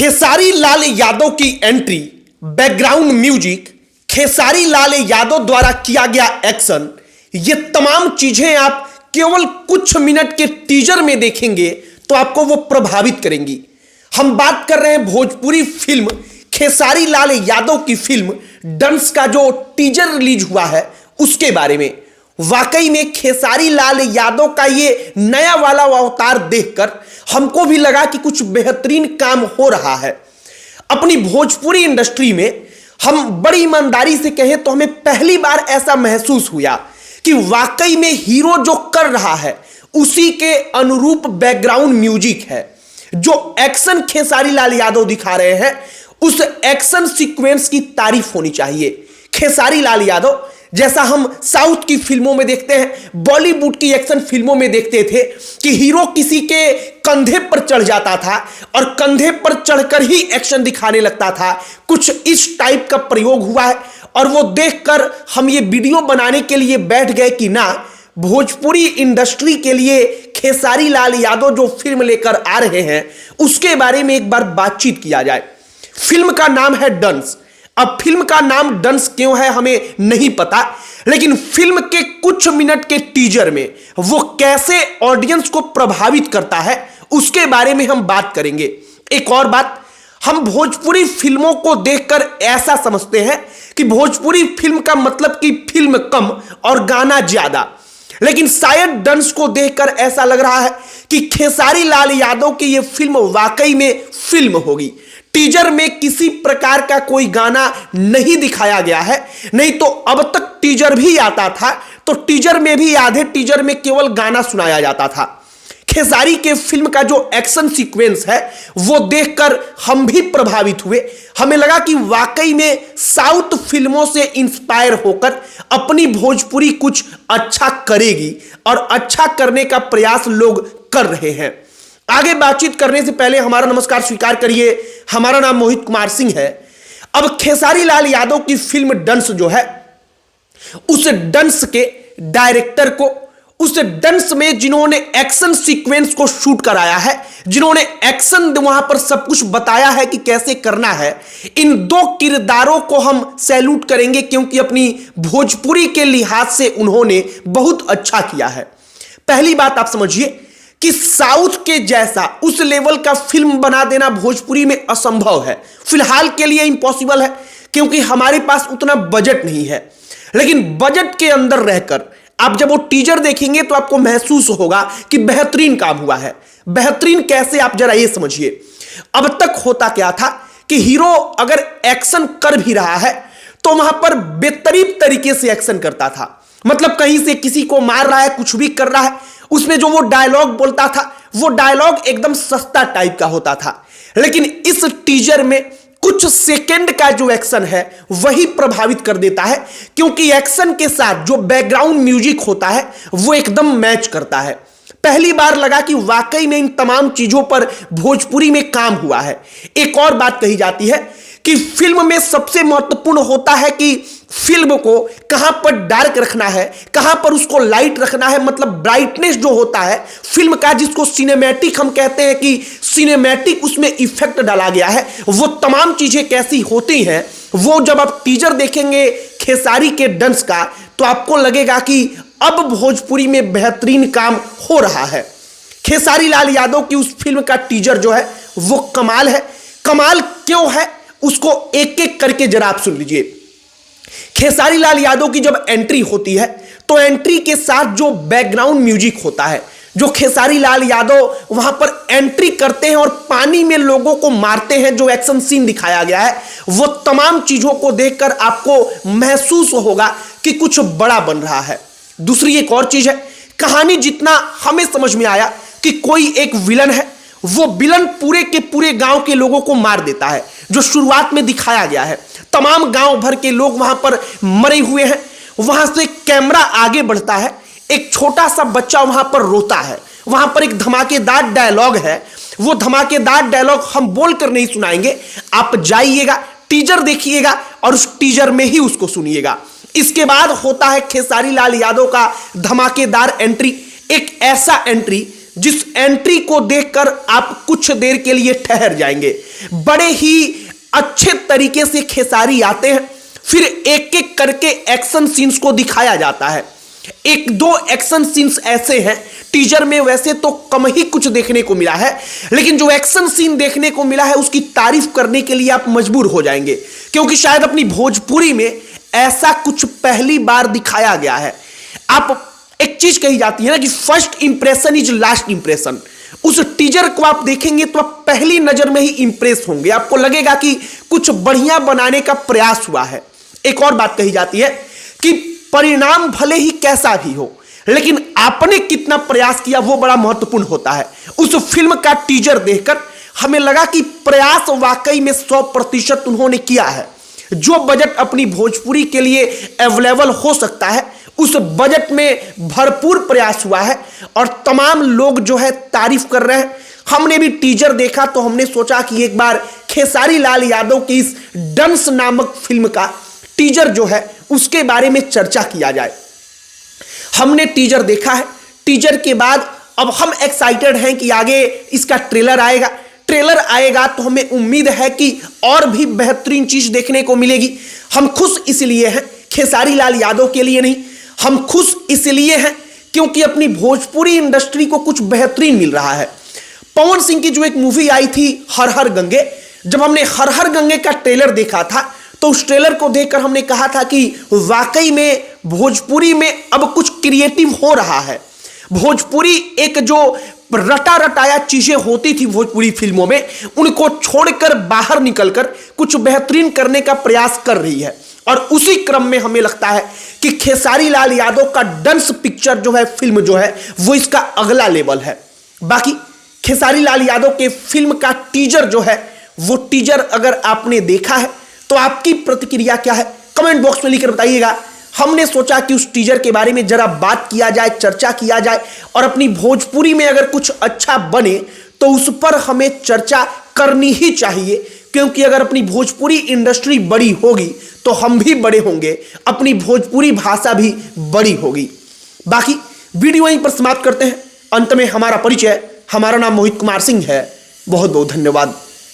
खेसारी लाल यादव की entry, background music, Khesari Lal Yadav द्वारा किया गया एक्शन, ये तमाम चीजें आप केवल कुछ मिनट के टीजर में देखेंगे तो आपको वो प्रभावित करेंगी। हम बात कर रहे हैं भोजपुरी फिल्म खेसारी लाल यादव की फिल्म डंस का जो टीजर रिलीज हुआ है उसके बारे में। वाकई में खेसारी लाल यादव का ये नया वाला अवतार देखकर हमको भी लगा कि कुछ बेहतरीन काम हो रहा है। अपनी भोजपुरी इंडस्ट्री में हम बड़ी ईमानदारी से कहें तो हमें पहली बार ऐसा महसूस हुआ कि वाकई में हीरो जो कर रहा है उसी के अनुरूप बैकग्राउंड म्यूजिक है। जो एक्शन खेसारी लाल यादव दिखा रहे हैं उस एक्शन सीक्वेंस की तारीफ होनी चाहिए। खेसारी लाल यादव जैसा हम साउथ की फिल्मों में देखते हैं, बॉलीवुड की एक्शन फिल्मों में देखते थे कि हीरो किसी के कंधे पर चढ़ जाता था और कंधे पर चढ़कर ही एक्शन दिखाने लगता था। कुछ इस टाइप का प्रयोग हुआ है और वो देखकर हम ये वीडियो बनाने के लिए बैठ गए कि ना, भोजपुरी इंडस्ट्री के लिए खेसारी लाल यादव जो फिल्म लेकर आ रहे हैं उसके बारे में एक बार बातचीत किया जाए। फिल्म का नाम है डंस। अब फिल्म का नाम डंस क्यों है हमें नहीं पता, लेकिन फिल्म के कुछ मिनट के टीजर में वो कैसे ऑडियंस को प्रभावित करता है उसके बारे में हम बात करेंगे। एक और बात, हम भोजपुरी फिल्मों को देखकर ऐसा समझते हैं कि भोजपुरी फिल्म का मतलब कि फिल्म कम और गाना ज्यादा, लेकिन शायद डंस को देखकर ऐसा लग रहा है कि खेसारी लाल यादव की यह फिल्म वाकई में फिल्म होगी। टीजर में किसी प्रकार का कोई गाना नहीं दिखाया गया है, नहीं तो अब तक टीजर भी आता था तो टीजर में भी आधे टीजर में केवल गाना सुनाया जाता था। खेसारी के फिल्म का जो एक्शन सीक्वेंस है वो देखकर हम भी प्रभावित हुए। हमें लगा कि वाकई में साउथ फिल्मों से इंस्पायर होकर अपनी भोजपुरी कुछ अच्छा करेगी और अच्छा करने का प्रयास लोग कर रहे हैं। आगे बातचीत करने से पहले हमारा नमस्कार स्वीकार करिए। हमारा नाम मोहित कुमार सिंह है। अब खेसारी लाल यादव की फिल्म डंस जो है, उस डंस के डायरेक्टर को, उस डंस में जिन्होंने एक्शन सीक्वेंस को शूट कराया है, जिन्होंने एक्शन वहां पर सब कुछ बताया है कि कैसे करना है, इन दो किरदारों को हम सैल्यूट करेंगे क्योंकि अपनी भोजपुरी के लिहाज से उन्होंने बहुत अच्छा किया है। पहली बात आप समझिए कि साउथ के जैसा उस लेवल का फिल्म बना देना भोजपुरी में असंभव है। फिलहाल के लिए इम्पॉसिबल है क्योंकि हमारे पास उतना बजट नहीं है, लेकिन बजट के अंदर रहकर आप जब वो टीजर देखेंगे तो आपको महसूस होगा कि बेहतरीन काम हुआ है। बेहतरीन कैसे, आप जरा ये समझिए। अब तक होता क्या था कि हीरो अगर एक्शन कर भी रहा है तो वहां पर बेतरीब तरीके से एक्शन करता था। मतलब कहीं से किसी को मार रहा है, कुछ भी कर रहा है, उसमें जो वो डायलॉग बोलता था वो डायलॉग एकदम सस्ता टाइप का होता था। लेकिन इस टीजर में कुछ सेकंड का जो एक्शन है वही प्रभावित कर देता है, क्योंकि एक्शन के साथ जो बैकग्राउंड म्यूजिक होता है वो एकदम मैच करता है। पहली बार लगा कि वाकई में इन तमाम चीजों पर भोजपुरी में काम हुआ है। एक और बात कही जाती है कि फिल्म में सबसे महत्वपूर्ण होता है कि फिल्म को कहां पर डार्क रखना है, कहां पर उसको लाइट रखना है, मतलब ब्राइटनेस जो होता है फिल्म का, जिसको सिनेमैटिक हम कहते हैं कि सिनेमैटिक उसमें इफेक्ट डाला गया है, वो तमाम चीजें कैसी होती हैं वो जब आप टीजर देखेंगे खेसारी के डंस का तो आपको लगेगा कि अब भोजपुरी में बेहतरीन काम हो रहा है। खेसारी लाल यादव की उस फिल्म का टीजर जो है वो कमाल है। कमाल क्यों है उसको एक एक करके जरा आप सुन लीजिए। खेसारी लाल यादव की जब एंट्री होती है तो एंट्री के साथ जो बैकग्राउंड म्यूजिक होता है, जो खेसारी लाल यादव वहां पर एंट्री करते हैं और पानी में लोगों को मारते हैं, जो एक्शन सीन दिखाया गया है, वो तमाम चीजों को देखकर आपको महसूस होगा कि कुछ बड़ा बन रहा है। दूसरी एक और चीज है, कहानी जितना हमें समझ में आया कि कोई एक विलन है, वो विलन पूरे के पूरे गांव के लोगों को मार देता है, जो शुरुआत में दिखाया गया है। तमाम गांव भर के लोग वहां पर मरे हुए हैं। वहां से कैमरा आगे बढ़ता है, एक छोटा सा बच्चा वहां पर रोता है। वहां पर एक धमाकेदार डायलॉग है, वो धमाकेदार डायलॉग हम बोलकर नहीं सुनाएंगे, आप जाइएगा टीजर देखिएगा और उस टीजर में ही उसको सुनिएगा। इसके बाद होता है खेसारी लाल यादव का धमाकेदार एंट्री, एक ऐसा एंट्री जिस एंट्री को देखकर आप कुछ देर के लिए ठहर जाएंगे। बड़े ही अच्छे तरीके से खेसारी आते हैं, फिर एक एक करके एक्शन सीन्स को दिखाया जाता है। एक दो एक्शन सीन्स ऐसे हैं टीजर में, वैसे तो कम ही कुछ देखने को मिला है, लेकिन जो एक्शन सीन देखने को मिला है उसकी तारीफ करने के लिए आप मजबूर हो जाएंगे, क्योंकि शायद अपनी भोजपुरी में ऐसा कुछ पहली बार दिखाया गया है। आप एक चीज कही जाती है ना कि first impression is last impression. उस टीजर को आप देखेंगे तो आप पहली नजर में ही इंप्रेस होंगे, आपको लगेगा कि कुछ बढ़िया बनाने का प्रयास हुआ है। एक और बात कही जाती है कि परिणाम भले ही कैसा भी हो, लेकिन आपने कितना प्रयास किया वो बड़ा महत्वपूर्ण होता है। उस फिल्म का टीजर देखकर हमें लगा कि प्रयास वाकई में 100% उन्होंने किया है। जो बजट अपनी भोजपुरी के लिए अवेलेबल हो सकता है उस बजट में भरपूर प्रयास हुआ है और तमाम लोग जो है तारीफ कर रहे हैं। हमने भी टीजर देखा तो हमने सोचा कि एक बार खेसारी लाल यादव की इस डंस नामक फिल्म का टीजर जो है उसके बारे में चर्चा किया जाए। हमने टीजर देखा है, टीजर के बाद अब हम एक्साइटेड हैं कि आगे इसका ट्रेलर आएगा। ट्रेलर आएगा तो हमें उम्मीद है कि और भी बेहतरीन चीज देखने को मिलेगी। हम खुश इसलिए हैं, खेसारी लाल यादव के लिए नहीं, हम खुश इसलिए हैं क्योंकि अपनी भोजपुरी इंडस्ट्री को कुछ बेहतरीन मिल रहा है। पवन सिंह की जो एक मूवी आई थी हर हर गंगे, जब हमने हर हर गंगे का ट्रेलर देखा था तो उस ट्रेलर को देखकर हमने कहा था कि वाकई में भोजपुरी में अब कुछ क्रिएटिव हो रहा है। भोजपुरी एक जो रटा रटाया चीजें होती थी भोजपुरी फिल्मों में, उनको छोड़कर बाहर निकलकर कुछ बेहतरीन करने का प्रयास कर रही है। और उसी क्रम में हमें लगता है कि खेसारी लाल यादव का डंस पिक्चर जो है, फिल्म जो है, वो इसका अगला लेवल है। बाकी खेसारी लाल यादव के फिल्म का टीजर जो है, वो टीजर अगर आपने देखा है तो आपकी प्रतिक्रिया क्या है कमेंट बॉक्स में लिखकर बताइएगा। हमने सोचा कि उस टीजर के बारे में जरा बात किया जाए, चर्चा किया जाए, और अपनी भोजपुरी में अगर कुछ अच्छा बने तो उस पर हमें चर्चा करनी ही चाहिए, क्योंकि अगर अपनी भोजपुरी इंडस्ट्री बड़ी होगी तो हम भी बड़े होंगे, अपनी भोजपुरी भाषा भी बड़ी होगी। बाकी वीडियो यहीं पर समाप्त करते हैं। अंत में हमारा परिचय, हमारा नाम मोहित कुमार सिंह है। बहुत बहुत धन्यवाद।